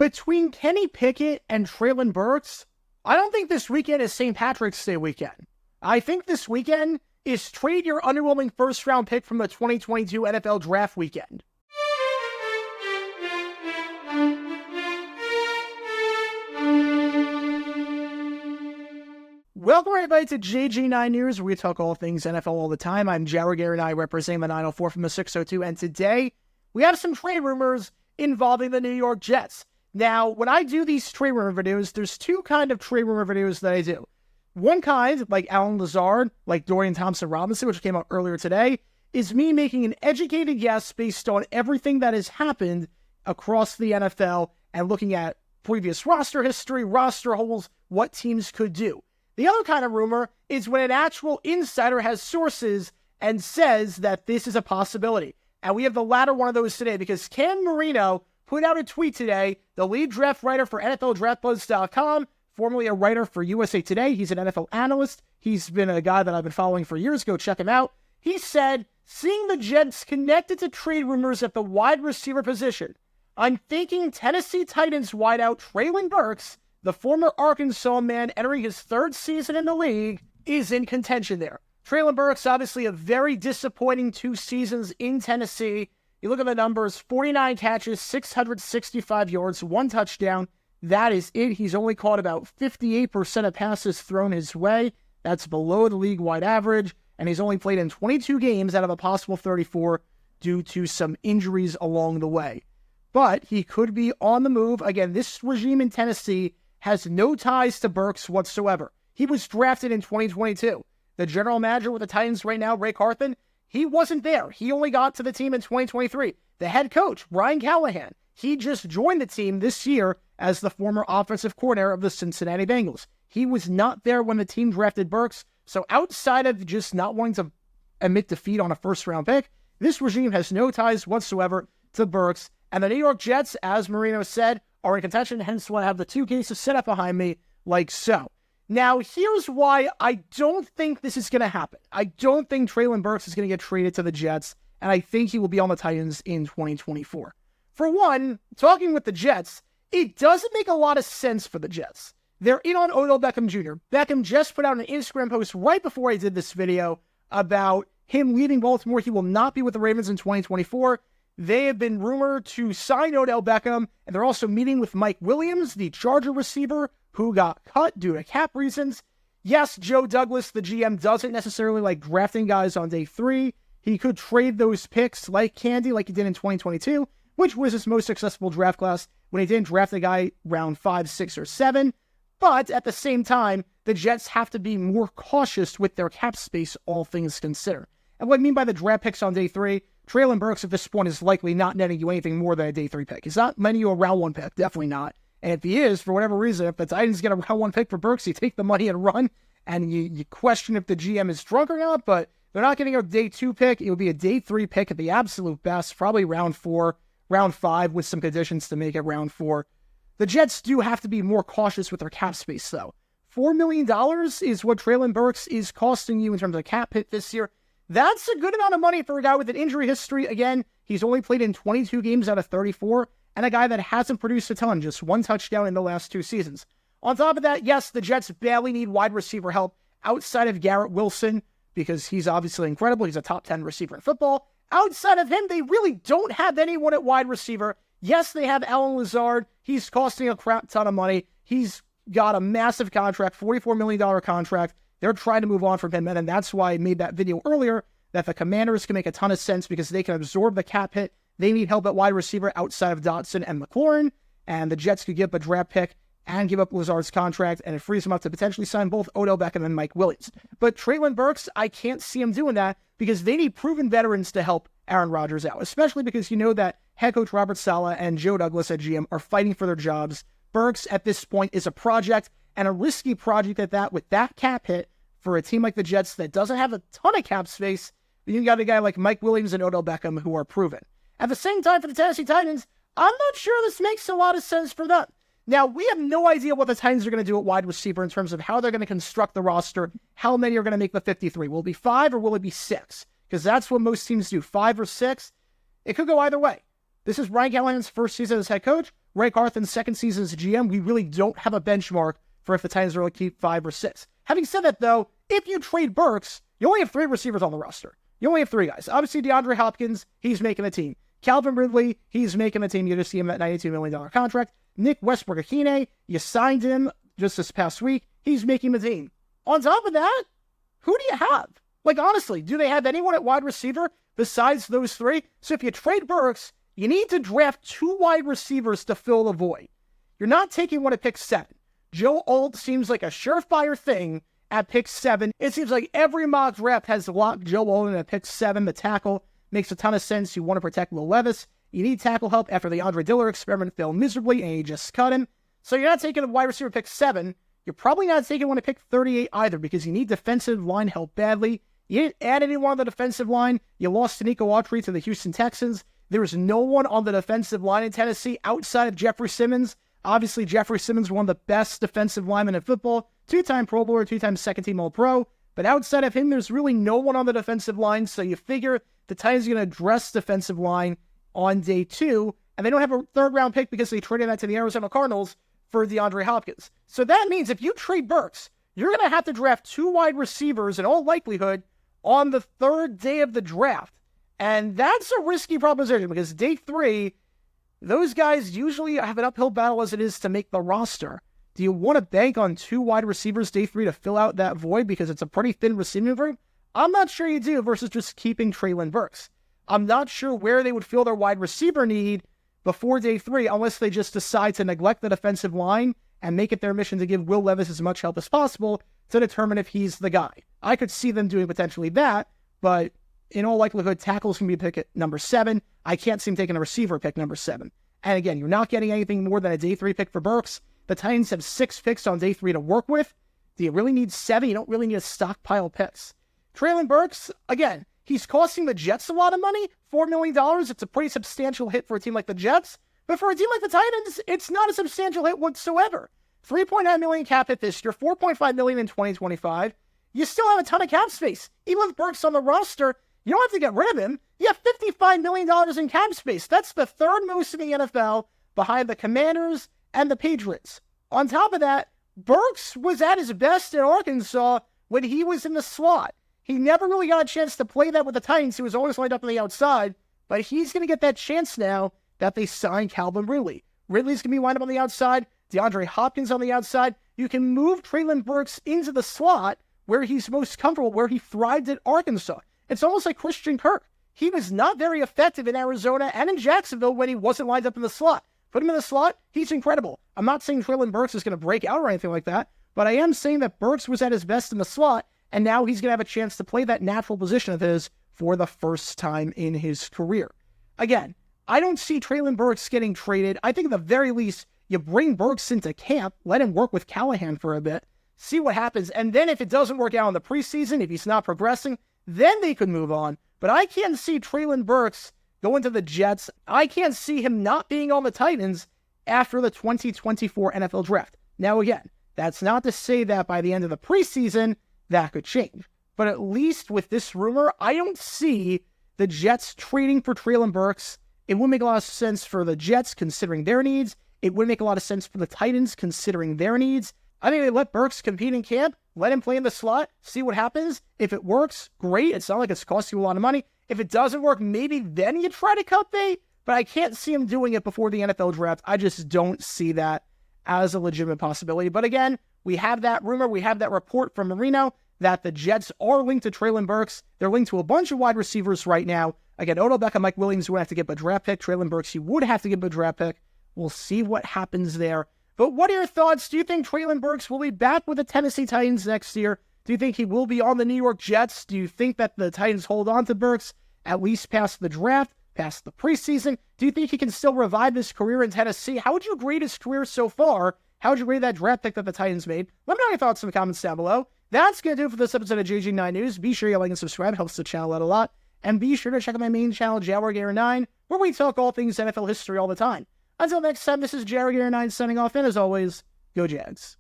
Between Kenny Pickett and Treylon Burks, I don't think this weekend is St. Patrick's Day weekend. I think this weekend is trade your underwhelming first-round pick from the 2022 NFL Draft weekend. Welcome everybody to JG9 News, where we talk all things NFL all the time. I'm Jared Gary, and I represent the 904 from the 602, and today we have some trade rumors involving the New York Jets. Now, when I do these trade rumor videos, there's two kind of trade rumor videos that I do. One kind, like Allen Lazard, like Dorian Thompson-Robinson, which came out earlier today, is me making an educated guess based on everything that has happened across the NFL and looking at previous roster history, roster holes, what teams could do. The other kind of rumor is when an actual insider has sources and says that this is a possibility. And we have the latter one of those today because Cam Marino put out a tweet today, the lead draft writer for NFLDraftBuzz.com, formerly a writer for USA Today. He's an NFL analyst. He's been a guy that I've been following for years. Go check him out. He said, seeing the Jets connected to trade rumors at the wide receiver position, I'm thinking Tennessee Titans wideout Treylon Burks, the former Arkansas man entering his third season in the league, is in contention there. Treylon Burks, obviously a very disappointing 2 seasons in Tennessee. You look at the numbers, 49 catches, 665 yards, 1 touchdown. That is it. He's only caught about 58% of passes thrown his way. That's below the league-wide average. And he's only played in 22 games out of a possible 34 due to some injuries along the way. But he could be on the move. Again, this regime in Tennessee has no ties to Burks whatsoever. He was drafted in 2022. The general manager with the Titans right now, Ray Carthon, he wasn't there. He only got to the team in 2023. The head coach, Brian Callahan, he just joined the team this year as the former offensive coordinator of the Cincinnati Bengals. He was not there when the team drafted Burks. So outside of just not wanting to admit defeat on a first-round pick, this regime has no ties whatsoever to Burks. And the New York Jets, as Marino said, are in contention, hence why I have the 2 cases set up behind me like so. Now, here's why I don't think this is going to happen. I don't think Treylon Burks is going to get traded to the Jets, and I think he will be on the Titans in 2024. For one, talking with the Jets, it doesn't make a lot of sense for the Jets. They're in on Odell Beckham Jr. Beckham just put out an Instagram post right before I did this video about him leaving Baltimore. He will not be with the Ravens in 2024. They have been rumored to sign Odell Beckham, and they're also meeting with Mike Williams, the Charger receiver, who got cut due to cap reasons. Yes, Joe Douglas, the GM, doesn't necessarily like drafting guys on day 3. He could trade those picks like candy, like he did in 2022, which was his most successful draft class when he didn't draft a guy round 5, 6, or 7. But at the same time, the Jets have to be more cautious with their cap space, all things considered. And what I mean by the draft picks on day 3, Treylon Burks at this point is likely not netting you anything more than a day 3 pick. He's not netting you a round 1 pick, definitely not. And if he is, for whatever reason, if the Titans get a round 1 pick for Burks, you take the money and run, and you question if the GM is drunk or not, but they're not getting a day 2 pick. It would be a day 3 pick at the absolute best, probably round 4, round 5, with some conditions to make it round 4. The Jets do have to be more cautious with their cap space, though. $4 million is what Treylon Burks is costing you in terms of cap hit this year. That's a good amount of money for a guy with an injury history. Again, he's only played in 22 games out of 34, and a guy that hasn't produced a ton, just 1 touchdown in the last 2 seasons. On top of that, yes, the Jets badly need wide receiver help outside of Garrett Wilson, because he's obviously incredible. He's a top 10 receiver in football. Outside of him, they really don't have anyone at wide receiver. Yes, they have Allen Lazard. He's costing a crap ton of money. He's got a massive contract, $44 million contract. They're trying to move on from him, and that's why I made that video earlier, that the Commanders can make a ton of sense because they can absorb the cap hit. They need help at wide receiver outside of Dotson and McLaurin, and the Jets could give up a draft pick and give up Lazard's contract, and it frees them up to potentially sign both Odell Beckham and Mike Williams. But Treylon Burks, I can't see him doing that because they need proven veterans to help Aaron Rodgers out, especially because you know that head coach Robert Saleh and Joe Douglas at GM are fighting for their jobs. Burks, at this point, is a project, and a risky project at that, with that cap hit for a team like the Jets that doesn't have a ton of cap space. You got a guy like Mike Williams and Odell Beckham who are proven. At the same time, for the Tennessee Titans, I'm not sure this makes a lot of sense for them. Now, we have no idea what the Titans are going to do at wide receiver in terms of how they're going to construct the roster, how many are going to make the 53. Will it be 5 or will it be 6? Because that's what most teams do, 5 or 6. It could go either way. This is Brian Callahan's first season as head coach, Ray Carthen's second season as GM. We really don't have a benchmark for if the Titans really keep 5 or 6. Having said that, though, if you trade Burks, you only have 3 receivers on the roster. You only have 3 guys. Obviously, DeAndre Hopkins, he's making the team. Calvin Ridley, he's making the team. You just see him at $92 million contract. Nick Westbrook-Akine, you signed him just this past week. He's making the team. On top of that, who do you have? Like, honestly, do they have anyone at wide receiver besides those 3? So if you trade Burks, you need to draft 2 wide receivers to fill the void. You're not taking one at pick 7. Joe Alt seems like a surefire thing at pick 7. It seems like every mock draft has locked Joe Alt in at pick 7. The tackle makes a ton of sense. You want to protect Will Levis. You need tackle help after the Andre Dillard experiment failed miserably, and you just cut him. So you're not taking a wide receiver pick 7. You're probably not taking one at pick 38 either, because you need defensive line help badly. You didn't add anyone on the defensive line. You lost Nico Autry to the Houston Texans. There is no one on the defensive line in Tennessee outside of Jeffrey Simmons. Obviously, Jeffrey Simmons, one of the best defensive linemen in football, 2-time Pro Bowler, 2-time second-team All-Pro. But outside of him, there's really no one on the defensive line, so you figure the Titans are going to address defensive line on day 2, and they don't have a third-round pick because they traded that to the Arizona Cardinals for DeAndre Hopkins. So that means if you trade Burks, you're going to have to draft 2 wide receivers in all likelihood on the 3rd day of the draft. And that's a risky proposition because day 3, those guys usually have an uphill battle as it is to make the roster. Do you want to bank on 2 wide receivers day 3 to fill out that void because it's a pretty thin receiving group? I'm not sure you do versus just keeping Treylon Burks. I'm not sure where they would fill their wide receiver need before day 3 unless they just decide to neglect the defensive line and make it their mission to give Will Levis as much help as possible to determine if he's the guy. I could see them doing potentially that, but in all likelihood, tackles can be picked at number 7. I can't see him taking a receiver pick number 7. And again, you're not getting anything more than a day 3 pick for Burks. The Titans have 6 picks on day 3 to work with. Do you really need 7? You don't really need a stockpile picks. Treylon Burks, again, he's costing the Jets a lot of money, $4 million. It's a pretty substantial hit for a team like the Jets. But for a team like the Titans, it's not a substantial hit whatsoever. $3.9 million cap hit this year, $4.5 million in 2025. You still have a ton of cap space. Even with Burks on the roster, you don't have to get rid of him. You have $55 million in cap space. That's the 3rd most in the NFL behind the Commanders and the Patriots. On top of that, Burks was at his best in Arkansas when he was in the slot. He never really got a chance to play that with the Titans. He was always lined up on the outside, but he's going to get that chance now that they signed Calvin Ridley. Ridley's going to be lined up on the outside. DeAndre Hopkins on the outside. You can move Treylon Burks into the slot where he's most comfortable, where he thrived at Arkansas. It's almost like Christian Kirk. He was not very effective in Arizona and in Jacksonville when he wasn't lined up in the slot. Put him in the slot, he's incredible. I'm not saying Treylon Burks is going to break out or anything like that, but I am saying that Burks was at his best in the slot, and now he's going to have a chance to play that natural position of his for the first time in his career. Again, I don't see Treylon Burks getting traded. I think at the very least, you bring Burks into camp, let him work with Callahan for a bit, see what happens, and then if it doesn't work out in the preseason, if he's not progressing, then they could move on. But I can't see Treylon Burks going to the Jets. I can't see him not being on the Titans after the 2024 NFL Draft. Now again, that's not to say that by the end of the preseason, that could change. But at least with this rumor, I don't see the Jets trading for Treylon Burks. It would make a lot of sense for the Jets considering their needs. It would make a lot of sense for the Titans considering their needs. I think they let Burks compete in camp, let him play in the slot, see what happens. If it works, great. It's not like it's costing you a lot of money. If it doesn't work, maybe then you try to cut bait. But I can't see him doing it before the NFL Draft. I just don't see that as a legitimate possibility. But again, we have that rumor, we have that report from Marino that the Jets are linked to Treylon Burks. They're linked to a bunch of wide receivers right now. Again, Odell Beckham, Mike Williams would have to give a draft pick. Treylon Burks, he would have to give a draft pick. We'll see what happens there. But what are your thoughts? Do you think Treylon Burks will be back with the Tennessee Titans next year? Do you think he will be on the New York Jets? Do you think that the Titans hold on to Burks at least past the draft, past the preseason? Do you think he can still revive his career in Tennessee? How would you grade his career so far? How would you grade that draft pick that the Titans made? Let me know your thoughts in the comments down below. That's going to do it for this episode of JG9 News. Be sure you like and subscribe. It helps the channel out a lot. And be sure to check out my main channel, JaguarGator9, where we talk all things NFL history all the time. Until next time, this is JaguarGator9 signing off, and as always, go Jags.